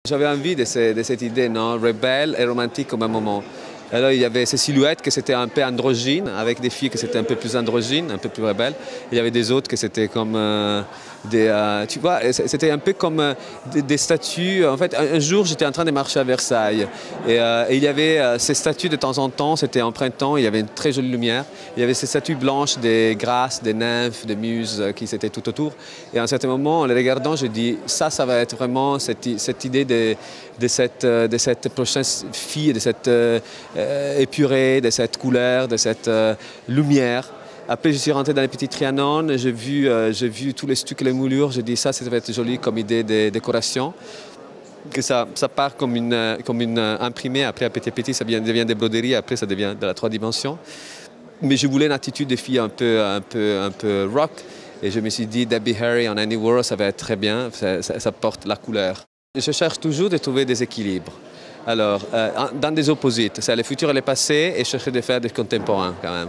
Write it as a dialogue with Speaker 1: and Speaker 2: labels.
Speaker 1: J'avais envie de cette idée, non, rebelle et romantique au même moment. Alors il y avait ces silhouettes que c'était un peu androgyne, avec des filles que c'était un peu plus androgyne, un peu plus rebelle. Il y avait des autres que c'était comme tu vois, c'était un peu comme des statues. En fait, un jour j'étais en train de marcher à Versailles et il y avait ces statues de temps en temps, c'était en printemps, il y avait une très jolie lumière. Il y avait ces statues blanches des grâces, des nymphes, des muses qui étaient tout autour. Et à un certain moment, en les regardant, je dis ça va être vraiment cette idée de cette prochaine fille, de cette épurée, de cette couleur, de cette lumière. Après, je suis rentré dans les petits Trianon, j'ai vu tous les stucs et les moulures, j'ai dit ça va être joli comme idée de décoration. Que ça part comme une imprimée, après à petit ça devient des broderies, après ça devient de la 3 dimensions. Mais je voulais une attitude de fille un peu rock, et je me suis dit Debbie Harry en Annie World, ça va être très bien, ça porte la couleur. Je cherche toujours de trouver des équilibres. Alors, dans des opposites, c'est le futur et le passé, et chercher de faire des contemporains quand même.